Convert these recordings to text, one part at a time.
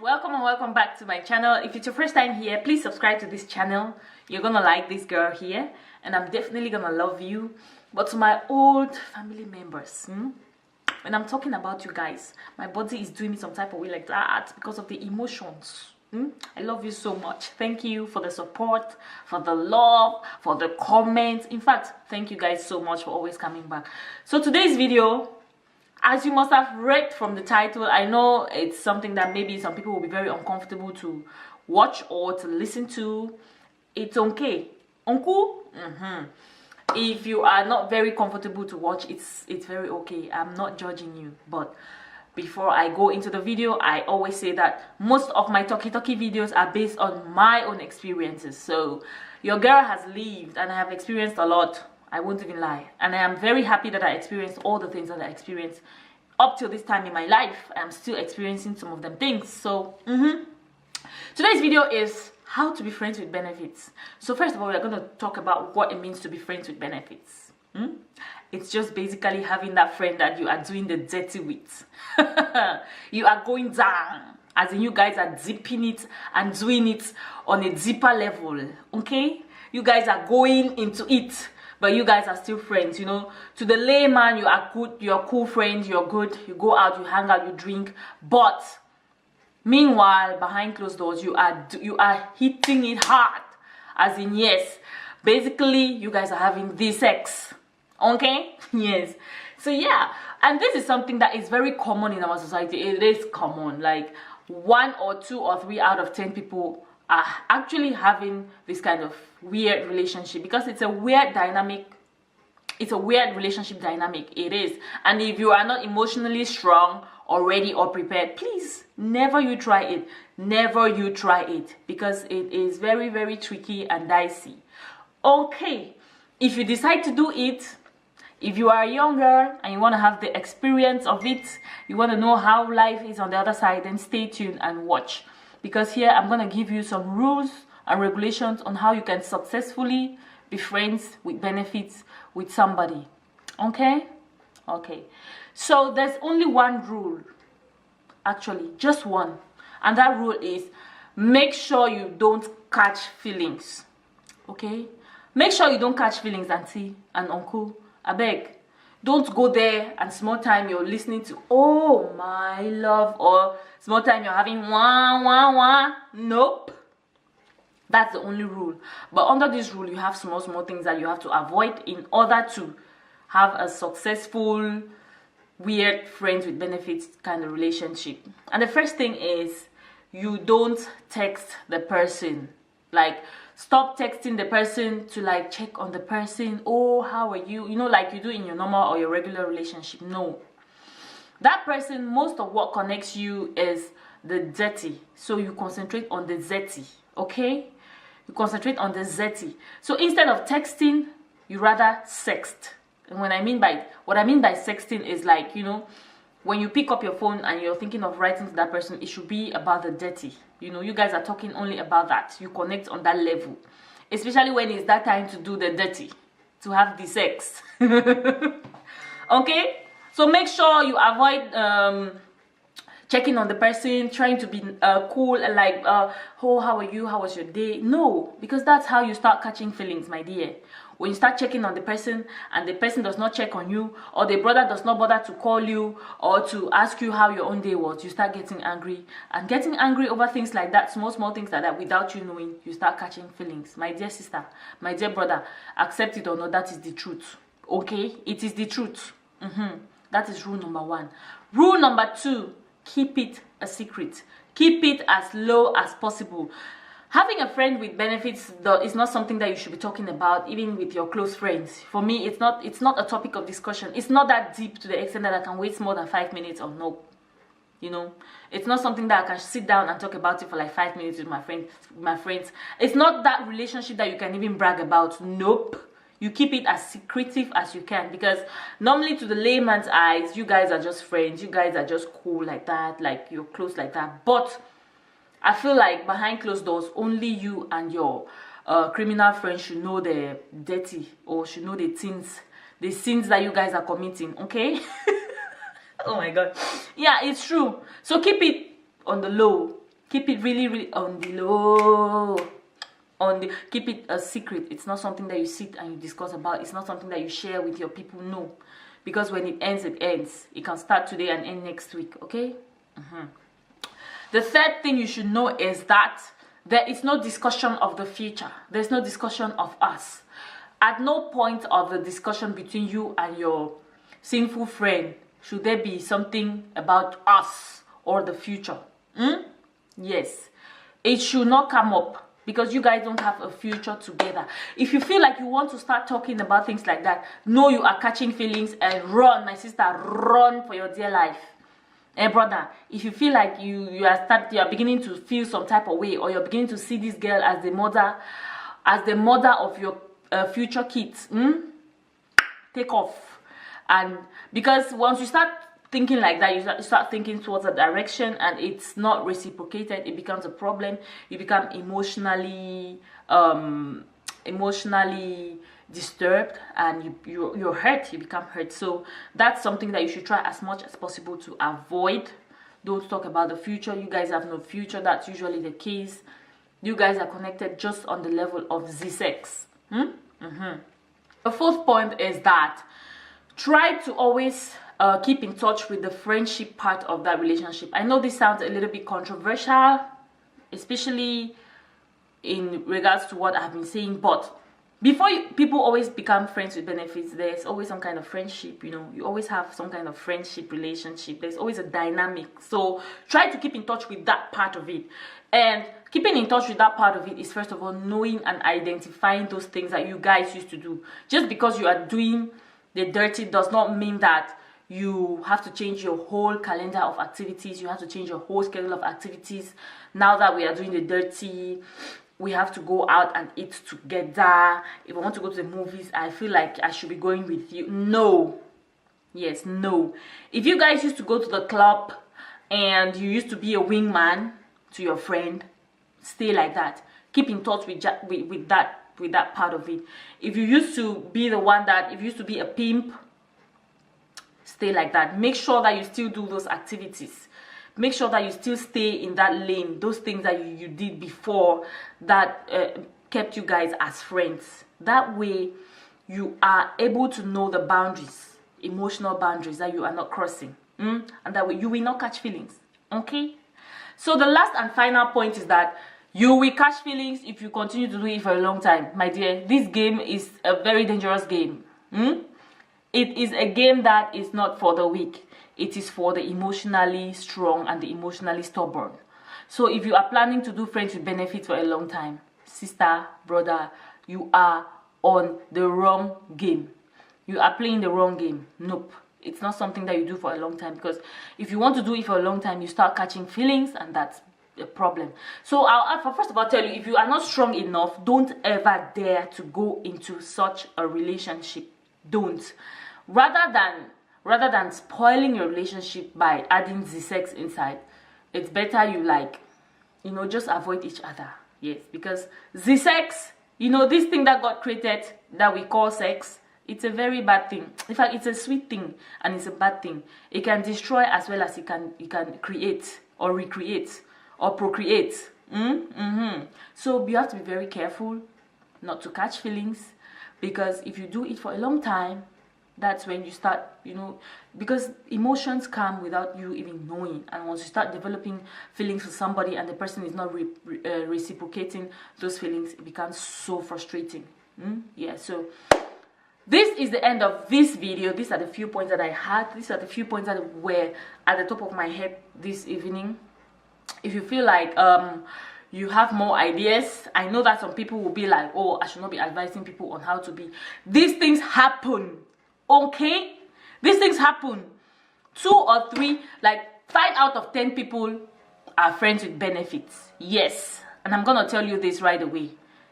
welcome and welcome back to my channel. If it's your first time here, please subscribe to this channel. You're gonna like this girl here and I'm definitely gonna love you. But to my old family members, when I'm talking about you guys, my body is doing me some type of way like that because of the emotions. I love you so much. Thank you for the support, for the love, for the comments. In fact, thank you guys so much for always coming back. So today's video, as you must have read from the title, I know it's something that maybe some people will be very uncomfortable to watch or to listen to. It's okay. Uncle? If you are not very comfortable to watch, it's very okay. I'm not judging you. But before I go into the video, I always say that most of my talkie videos are based on my own experiences. So your girl has lived and I have experienced a lot. I won't even lie. And I am very happy that I experienced all the things that I experienced up till this time in my life. I'm still experiencing some of them things. So, today's video is how to be friends with benefits. So first of all, we're going to talk about what it means to be friends with benefits. It's just basically having that friend that you are doing the dirty with. You are going down. As in, you guys are dipping it and doing it on a deeper level. Okay? You guys are going into it. But you guys are still friends, you know. To the layman, you are good, you're cool friends, you're good, you go out, you hang out, you drink. But meanwhile, behind closed doors, you are hitting it hard. As in, yes, basically, you guys are having this sex. Okay? Yes. So yeah, and this is something that is very common in our society. It is common. Like 1 or 2 or 3 out of 10 people are actually having this kind of weird relationship because it's a weird dynamic. It's a weird relationship dynamic. It is. And if you are not emotionally strong or ready or prepared, please never you try it. Never you try it because it is very, very tricky and dicey. Okay, if you decide to do it, if you are a young girl and you want to have the experience of it, you want to know how life is on the other side, then stay tuned and watch. Because here I'm going to give you some rules and regulations on how you can successfully be friends with benefits with somebody. Okay? Okay. So there's only one rule. Actually, just one. And that rule is make sure you don't catch feelings. Okay? Make sure you don't catch feelings, auntie and uncle. I beg. Don't go there and small time you're listening to "Oh my love" or small time you're having "wah wah wah." Nope. That's the only rule. But under this rule, you have small things that you have to avoid in order to have a successful, weird friends with benefits kind of relationship. And the first thing is you don't text the person. Like, stop texting the person to like check on the person. "Oh, how are you?" You know, like you do in your normal or your regular relationship. No. That person, most of what connects you is the dirty. So you concentrate on the zeti. Okay? You concentrate on the zeti. So instead of texting, you rather sext. And what I mean by sexting is like, you know, when you pick up your phone and you're thinking of writing to that person, it should be about the dirty. You know, you guys are talking only about that. You connect on that level. Especially when it's that time to do the dirty. To have the sex. Okay? So make sure you avoid checking on the person, trying to be cool and like, "Oh, how are you? How was your day?" No, because that's how you start catching feelings, my dear. When you start checking on the person and the person does not check on you, or the brother does not bother to call you or to ask you how your own day was, you start getting angry. And getting angry over things like that, small things like that, without you knowing, you start catching feelings. My dear sister, my dear brother, accept it or not, that is the truth. Okay? It is the truth. That is rule number 1. Rule number 2, keep it a secret. Keep it as low as possible. Having a friend with benefits is not something that you should be talking about, even with your close friends. For me, it's not a topic of discussion. It's not that deep to the extent that I can wait more than 5 minutes or no. You know, it's not something that I can sit down and talk about it for like 5 minutes with my friends. It's not that relationship that you can even brag about. Nope. You keep it as secretive as you can, because normally to the layman's eyes, you guys are just friends. You guys are just cool like that, like you're close like that. But I feel like behind closed doors, only you and your criminal friends should know the dirty, or should know the sins that you guys are committing. Okay? Oh my God. Yeah, it's true. So keep it on the low. Keep it really, really on the low. Keep it a secret. It's not something that you sit and you discuss about. It's not something that you share with your people. No, because when it ends, it ends. It can start today and end next week. Okay. The third thing you should know is that there is no discussion of the future. There's no discussion of us. At no point of the discussion between you and your sinful friend should there be something about us or the future. Yes, it should not come up, because you guys don't have a future together. If you feel like you want to start talking about things like that, know you are catching feelings, and run, my sister, run for your dear life. Hey brother, if you feel like you are beginning to feel some type of way, or you're beginning to see this girl as the mother of your future kids, take off. And because once you start thinking like that, you start thinking towards a direction and it's not reciprocated, it becomes a problem. You become emotionally disturbed, and you're hurt. You become hurt. So that's something that you should try as much as possible to avoid. Don't talk about the future. You guys have no future. That's usually the case. You guys are connected just on the level of the sex. The fourth point is that try to always keep in touch with the friendship part of that relationship. I know this sounds a little bit controversial, especially in regards to what I've been saying, but before people always become friends with benefits, there's always some kind of friendship. You always have some kind of friendship relationship. There's always a dynamic. So try to keep in touch with that part of it. And keeping in touch with that part of it is, first of all, knowing and identifying those things that you guys used to do. Just because you are doing the dirty does not mean that you have to change your whole calendar of activities. You have to change your whole schedule of activities. Now that we are doing the dirty, we have to go out and eat together. If I want to go to the movies, I feel like I should be going with you. No. Yes, no. If you guys used to go to the club and you used to be a wingman to your friend, stay like that. Keep in touch with that part of it. If you used to be if you used to be a pimp, stay like that. Make sure that you still do those activities. Make sure that you still stay in that lane. Those things that you did before that kept you guys as friends. That way, you are able to know the boundaries, emotional boundaries that you are not crossing. And that way, you will not catch feelings. Okay? So the last and final point is that you will catch feelings if you continue to do it for a long time. My dear, this game is a very dangerous game. It is a game that is not for the weak. It is for the emotionally strong and the emotionally stubborn. So if you are planning to do friends with benefits for a long time, sister, brother, you are on the wrong game. You are playing the wrong game. Nope. It's not something that you do for a long time, because if you want to do it for a long time, you start catching feelings, and that's a problem. So I'll first of all tell you, if you are not strong enough, don't ever dare to go into such a relationship. Don't. Rather than spoiling your relationship by adding the sex inside, it's better you just avoid each other. Yes, because the sex, this thing that God created that we call sex, it's a very bad thing. In fact, it's a sweet thing and it's a bad thing. It can destroy as well as it can create or recreate or procreate. So you have to be very careful not to catch feelings, because if you do it for a long time, that's when you start, because emotions come without you even knowing. And once you start developing feelings for somebody and the person is not reciprocating those feelings, it becomes so frustrating. Yeah, so this is the end of this video. These are the few points that I had. These are the few points that were at the top of my head this evening. If you feel like you have more ideas, I know that some people will be like, oh, I should not be advising people on how to be. These things happen. Okay, these things happen. 2 or 3, like 5 out of 10 people are friends with benefits. Yes, and I'm gonna tell you this right away.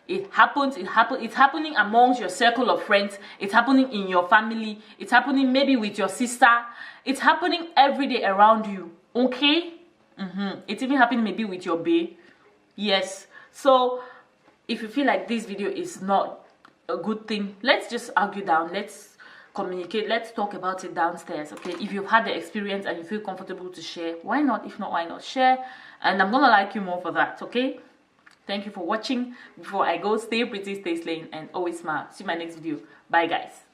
It happens. It's happening amongst your circle of friends. It's happening in your family. It's happening maybe with your sister. It's happening every day around you. Okay, it's even happening maybe with your bae. Yes. So if you feel like this video is not a good thing, let's just argue down. Let's communicate. Let's talk about it downstairs, okay? If you've had the experience and you feel comfortable to share, why not? If not, why not share? And I'm gonna like you more for that, okay? Thank you for watching. Before I go, stay pretty, stay slaying, and always smile. See you in my next video. Bye, guys.